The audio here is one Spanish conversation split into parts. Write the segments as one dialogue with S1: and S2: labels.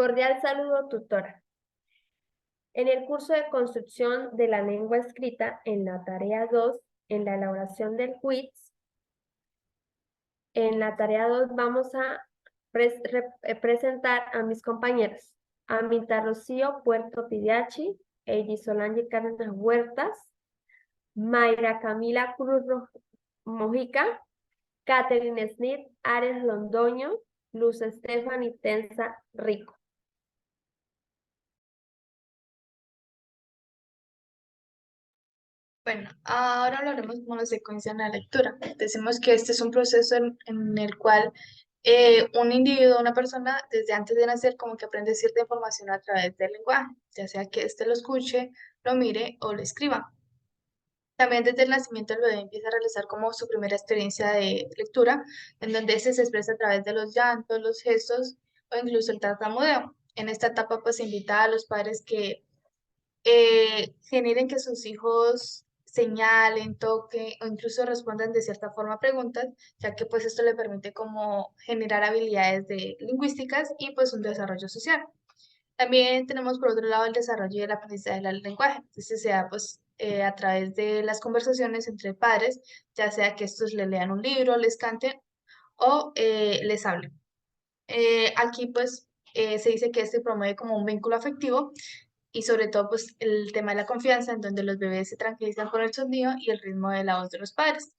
S1: Cordial saludo, tutora. En el curso de construcción de la lengua escrita, en la tarea 2, en la elaboración del quiz, en la tarea 2 vamos a presentar a mis compañeros. Amita Rocío Puerto Pidiachi, Eiji Solange Cárdenas Huertas, Mayra Camila Cruz Mojica, Catherine Smith Ares Londoño, Luz Estefany Tensa Rico.
S2: Bueno, ahora hablaremos como la secuencia en la lectura. Decimos que este es un proceso en el cual un individuo, una persona, desde antes de nacer, como que aprende cierta información a través del lenguaje, ya sea que éste lo escuche, lo mire o lo escriba. También desde el nacimiento el bebé empieza a realizar como su primera experiencia de lectura, en donde este se expresa a través de los llantos, los gestos o incluso el tartamudeo. En esta etapa pues se invita a los padres que generen que sus hijos señalen, toquen o incluso respondan de cierta forma a preguntas, ya que pues esto le permite como generar habilidades lingüísticas y pues un desarrollo social. También tenemos por otro lado el desarrollo y el aprendizaje del lenguaje. Este se da pues a través de las conversaciones entre padres, ya sea que estos le lean un libro, les canten o les hablen. Aquí pues se dice que este promueve como un vínculo afectivo y sobre todo pues el tema de la confianza, en donde los bebés se tranquilizan con el sonido y el ritmo de la voz de los padres.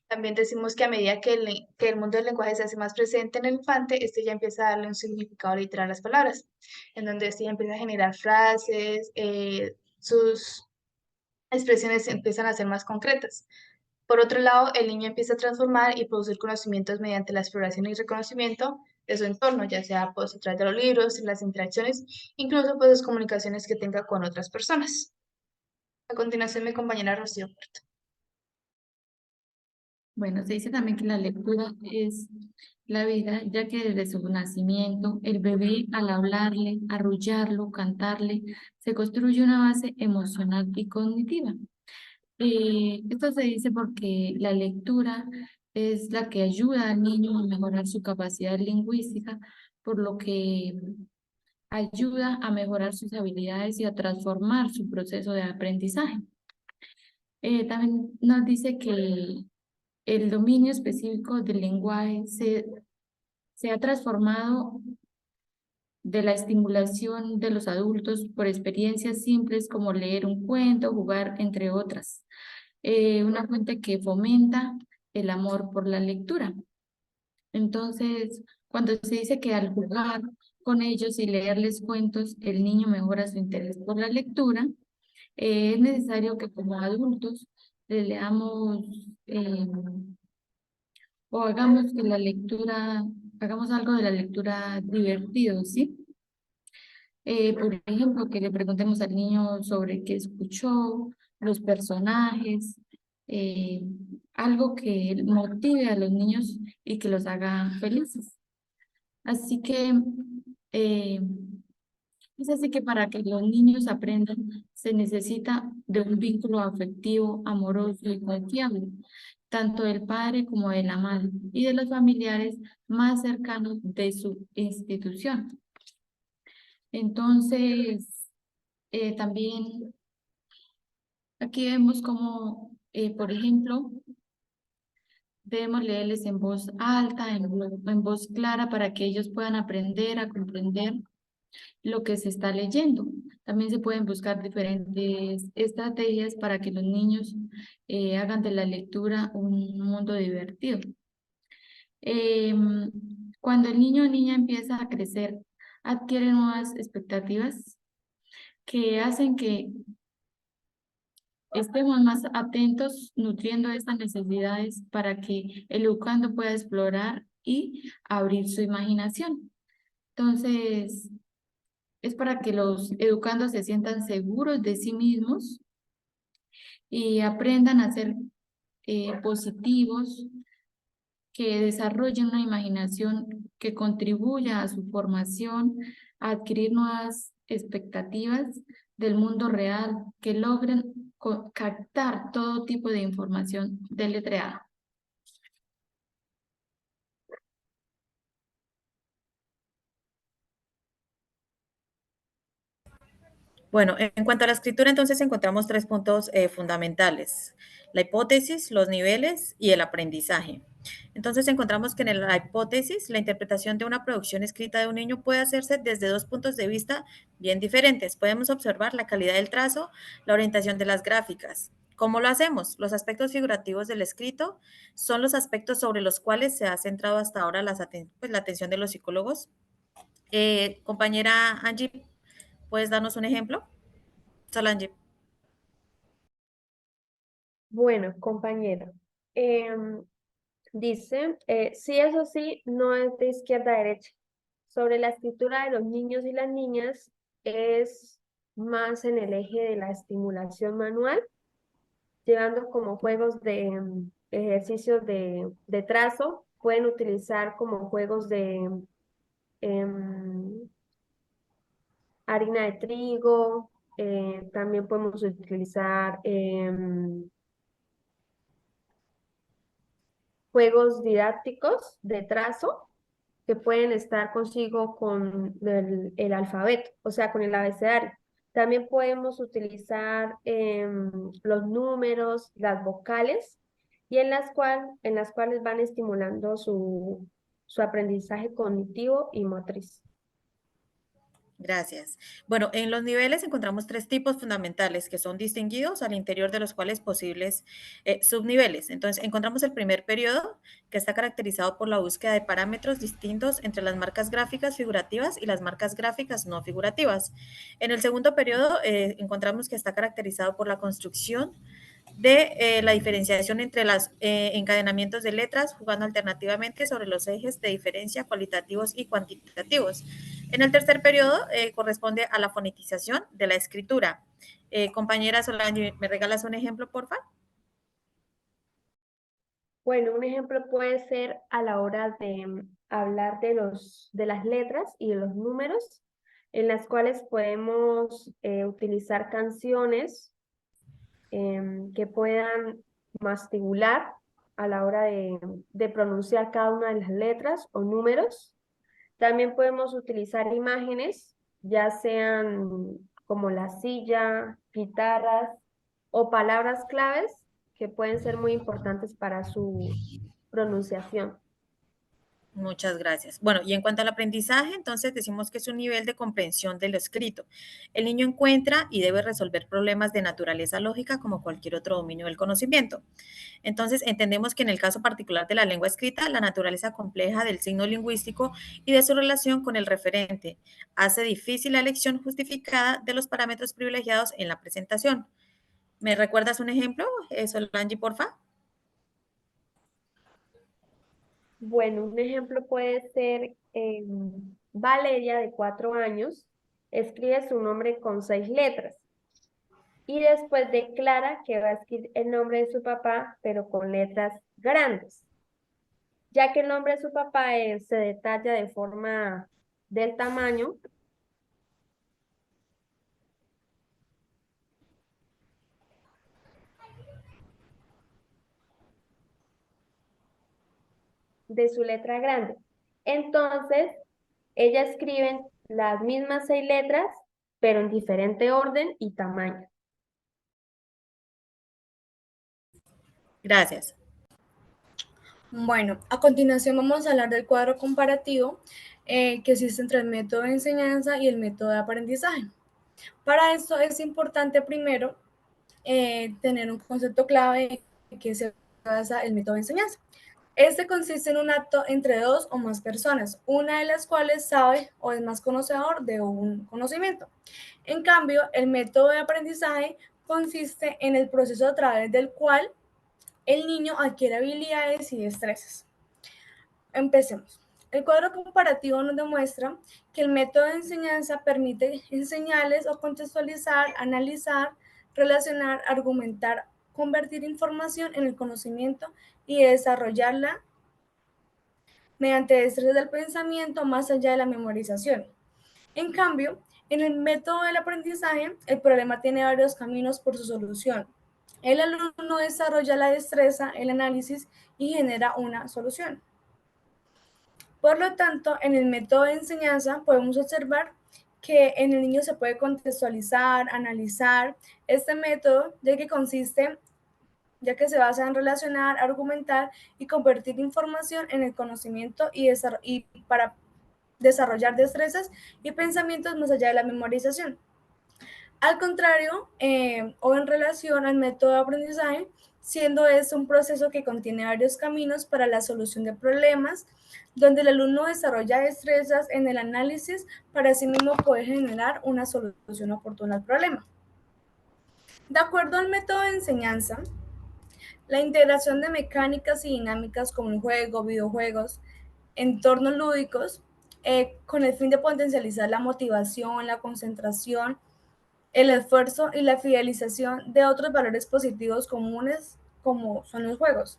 S2: También decimos que a medida que el mundo del lenguaje se hace más presente en el infante, este ya empieza a darle un significado literal a las palabras, en donde este ya empieza a generar frases, sus expresiones empiezan a ser más concretas. Por otro lado, el niño empieza a transformar y producir conocimientos mediante la exploración y reconocimiento de su entorno, ya sea pues, a través de los libros, las interacciones, incluso pues las comunicaciones que tenga con otras personas. A continuación, mi compañera Rocío Puerto.
S3: Bueno, se dice también que la lectura es la vida, ya que desde su nacimiento, el bebé al hablarle, arrullarlo, cantarle, se construye una base emocional y cognitiva. Esto se dice porque la lectura es la que ayuda al niño a mejorar su capacidad lingüística, por lo que ayuda a mejorar sus habilidades y a transformar su proceso de aprendizaje. También nos dice que el dominio específico del lenguaje se ha transformado de la estimulación de los adultos por experiencias simples como leer un cuento, jugar, entre otras. Una fuente que fomenta el amor por la lectura. Entonces, cuando se dice que al jugar con ellos y leerles cuentos, el niño mejora su interés por la lectura, es necesario que como adultos le leamos o hagamos que la lectura, hagamos algo de la lectura divertido, ¿sí? Por ejemplo, que le preguntemos al niño sobre qué escuchó, los personajes, eh, algo que motive a los niños y que los haga felices. Así que, eh, es así que para que los niños aprendan se necesita de un vínculo afectivo, amoroso y confiable, tanto del padre como de la madre y de los familiares más cercanos de su institución. Entonces, también aquí vemos como, por ejemplo, debemos leerles en voz alta, en voz clara, para que ellos puedan aprender a comprender lo que se está leyendo. También se pueden buscar diferentes estrategias para que los niños hagan de la lectura un mundo divertido. Em, Cuando el niño o niña empieza a crecer, adquiere nuevas expectativas que hacen que estemos más atentos, nutriendo estas necesidades para que el educando pueda explorar y abrir su imaginación. Entonces, es para que los educandos se sientan seguros de sí mismos y aprendan a ser positivos, que desarrollen una imaginación que contribuya a su formación, a adquirir nuevas expectativas del mundo real, que logren captar todo tipo de información deletreada.
S4: Bueno, en cuanto a la escritura, entonces encontramos tres puntos fundamentales: la hipótesis, los niveles y el aprendizaje. Entonces encontramos que en la hipótesis, la interpretación de una producción escrita de un niño puede hacerse desde dos puntos de vista bien diferentes. Podemos observar la calidad del trazo, la orientación de las gráficas. ¿Cómo lo hacemos? Los aspectos figurativos del escrito son los aspectos sobre los cuales se ha centrado hasta ahora la atención de los psicólogos. Compañera Angie, ¿puedes darnos un ejemplo? Solange.
S1: Bueno, compañero, dice, sí, eso sí, no es de izquierda a derecha. Sobre la escritura de los niños y las niñas es más en el eje de la estimulación manual, llevando como juegos de ejercicios de trazo. Pueden utilizar como juegos de em, harina de trigo. También podemos utilizar juegos didácticos de trazo que pueden estar consigo con el alfabeto, o sea, con el abecedario. También podemos utilizar los números, las vocales, y en las cuales van estimulando su aprendizaje cognitivo y motriz.
S4: Gracias. Bueno, en los niveles encontramos tres tipos fundamentales que son distinguidos al interior de los cuales posibles subniveles. Entonces, encontramos el primer periodo, que está caracterizado por la búsqueda de parámetros distintos entre las marcas gráficas figurativas y las marcas gráficas no figurativas. En el segundo periodo, encontramos que está caracterizado por la construcción de la diferenciación entre los encadenamientos de letras, jugando alternativamente sobre los ejes de diferencia cualitativos y cuantitativos. En el tercer periodo corresponde a la fonetización de la escritura. Compañera Solange, ¿me regalas un ejemplo, por favor?
S1: Bueno, un ejemplo puede ser a la hora de hablar de las letras y de los números, en las cuales podemos utilizar canciones que puedan mastibular a la hora de pronunciar cada una de las letras o números. También podemos utilizar imágenes, ya sean como la silla, guitarras o palabras claves que pueden ser muy importantes para su pronunciación.
S4: Muchas gracias. Bueno, y en cuanto al aprendizaje, entonces decimos que es un nivel de comprensión de lo escrito. El niño encuentra y debe resolver problemas de naturaleza lógica como cualquier otro dominio del conocimiento. Entonces, entendemos que en el caso particular de la lengua escrita, la naturaleza compleja del signo lingüístico y de su relación con el referente hace difícil la elección justificada de los parámetros privilegiados en la presentación. ¿Me recuerdas un ejemplo, Solange, porfa?
S1: Bueno, un ejemplo puede ser Valeria, de 4 años, escribe su nombre con 6 letras y después declara que va a escribir el nombre de su papá, pero con letras grandes, ya que el nombre de su papá se detalla de forma del tamaño de su letra grande. Entonces, ella escribe las mismas 6 letras, pero en diferente orden y tamaño.
S4: Gracias.
S5: Bueno, a continuación vamos a hablar del cuadro comparativo que existe entre el método de enseñanza y el método de aprendizaje. Para esto es importante primero tener un concepto clave que se basa el método de enseñanza. Este consiste en un acto entre dos o más personas, una de las cuales sabe o es más conocedor de un conocimiento. En cambio, el método de aprendizaje consiste en el proceso a través del cual el niño adquiere habilidades y destrezas. Empecemos. El cuadro comparativo nos demuestra que el método de enseñanza permite enseñarles o contextualizar, analizar, relacionar, argumentar, convertir información en el conocimiento y desarrollarla mediante destrezas del pensamiento más allá de la memorización. En cambio, en el método del aprendizaje, el problema tiene varios caminos por su solución. El alumno desarrolla la destreza, el análisis y genera una solución. Por lo tanto, en el método de enseñanza podemos observar que en el niño se puede contextualizar, analizar este método, ya que se basa en relacionar, argumentar y convertir información en el conocimiento y para desarrollar destrezas y pensamientos más allá de la memorización. Al contrario, o en relación al método de aprendizaje, siendo este un proceso que contiene varios caminos para la solución de problemas, donde el alumno desarrolla destrezas en el análisis para así mismo poder generar una solución oportuna al problema. De acuerdo al método de enseñanza, la integración de mecánicas y dinámicas como el juego, videojuegos, entornos lúdicos, con el fin de potencializar la motivación, la concentración, el esfuerzo y la fidelización de otros valores positivos comunes como son los juegos.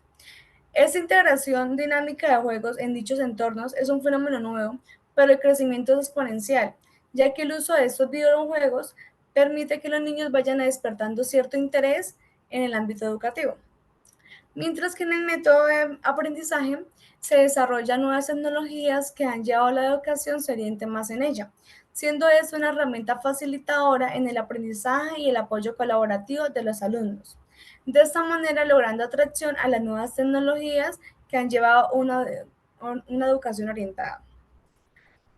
S5: Esta integración dinámica de juegos en dichos entornos es un fenómeno nuevo, pero el crecimiento es exponencial, ya que el uso de estos videojuegos permite que los niños vayan despertando cierto interés en el ámbito educativo. Mientras que en el método de aprendizaje se desarrollan nuevas tecnologías que han llevado a la educación se oriente más en ella, siendo esto una herramienta facilitadora en el aprendizaje y el apoyo colaborativo de los alumnos. De esta manera, logrando atracción a las nuevas tecnologías que han llevado una educación orientada.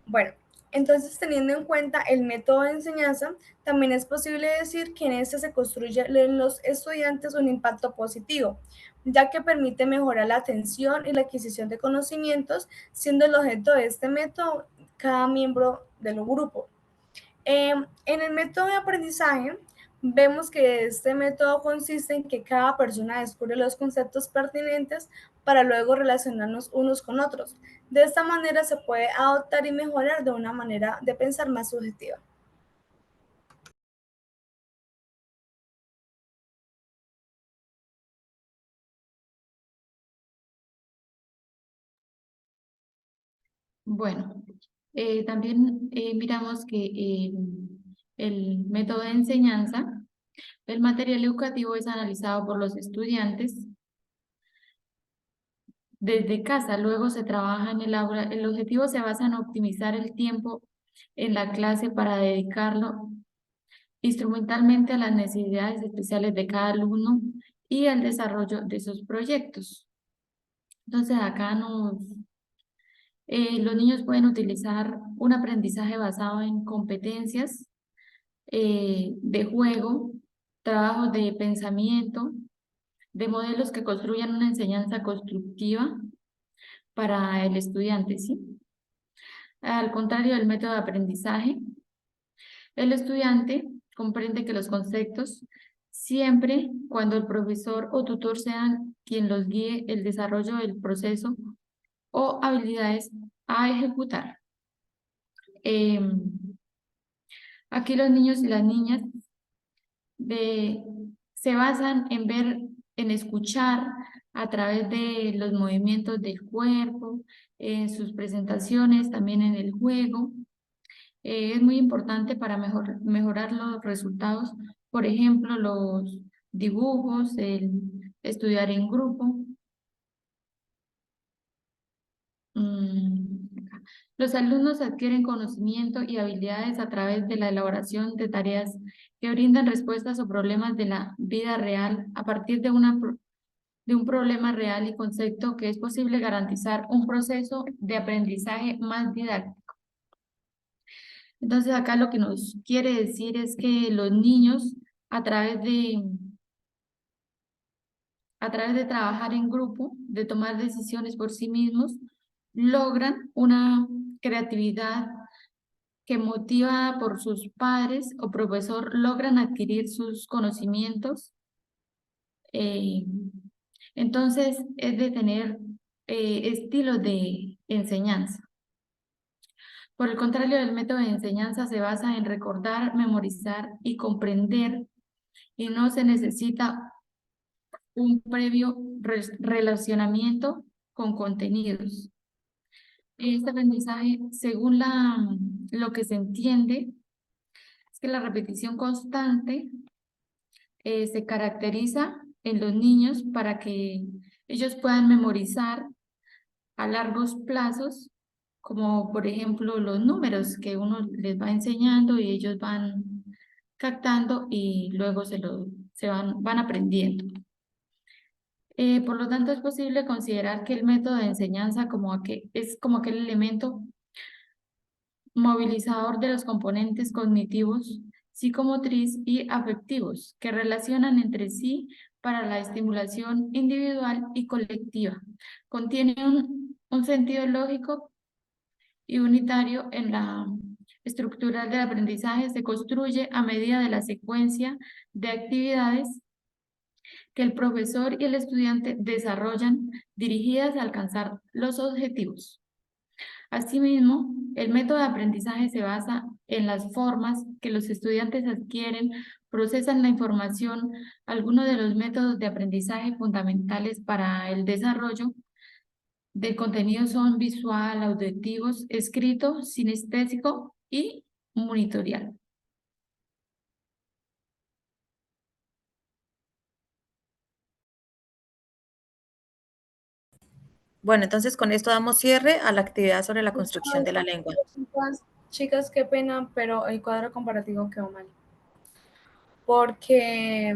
S5: Bueno, entonces teniendo en cuenta el método de enseñanza, también es posible decir que en este se construye en los estudiantes un impacto positivo, ya que permite mejorar la atención y la adquisición de conocimientos, siendo el objeto de este método cada miembro del grupo. En el método de aprendizaje, vemos que este método consiste en que cada persona descubre los conceptos pertinentes para luego relacionarnos unos con otros. De esta manera se puede adoptar y mejorar de una manera de pensar más subjetiva.
S3: Bueno, también miramos que el método de enseñanza, el material educativo es analizado por los estudiantes desde casa, luego se trabaja en el aula. El objetivo se basa en optimizar el tiempo en la clase para dedicarlo instrumentalmente a las necesidades especiales de cada alumno y al desarrollo de sus proyectos. Entonces acá los niños pueden utilizar un aprendizaje basado en competencias de juego, trabajos de pensamiento, de modelos que construyan una enseñanza constructiva para el estudiante, ¿sí? Al contrario del método de aprendizaje, el estudiante comprende que los conceptos, siempre cuando el profesor o tutor sean quien los guíe el desarrollo del proceso o habilidades a ejecutar. Aquí los niños y las niñas se basan en ver, en escuchar a través de los movimientos del cuerpo, en sus presentaciones, también en el juego. Es muy importante para mejorar los resultados, por ejemplo, los dibujos, el estudiar en grupo. Los alumnos adquieren conocimiento y habilidades a través de la elaboración de tareas que brindan respuestas o problemas de la vida real a partir de un problema real y concepto que es posible garantizar un proceso de aprendizaje más didáctico. Entonces acá lo que nos quiere decir es que los niños a través de trabajar en grupo, de tomar decisiones por sí mismos, logran una creatividad que motivada por sus padres o profesor logran adquirir sus conocimientos. Entonces es de tener estilos de enseñanza. Por el contrario, el método de enseñanza se basa en recordar, memorizar y comprender, y no se necesita un previo relacionamiento con contenidos. Este aprendizaje, según lo que se entiende, es que la repetición constante se caracteriza en los niños para que ellos puedan memorizar a largos plazos como por ejemplo los números que uno les va enseñando y ellos van captando y luego van aprendiendo. Por lo tanto, es posible considerar que el método de enseñanza es como aquel elemento movilizador de los componentes cognitivos, psicomotriz y afectivos que relacionan entre sí para la estimulación individual y colectiva. Contiene un sentido lógico y unitario en la estructura del aprendizaje, se construye a medida de la secuencia de actividades que el profesor y el estudiante desarrollan dirigidas a alcanzar los objetivos. Asimismo, el método de aprendizaje se basa en las formas que los estudiantes adquieren, procesan la información. Algunos de los métodos de aprendizaje fundamentales para el desarrollo del contenido son visual, auditivos, escrito, sinestésico y monitorial.
S4: Bueno, entonces con esto damos cierre a la actividad sobre la construcción de la lengua.
S5: Chicas, qué pena, pero el cuadro comparativo quedó mal. Porque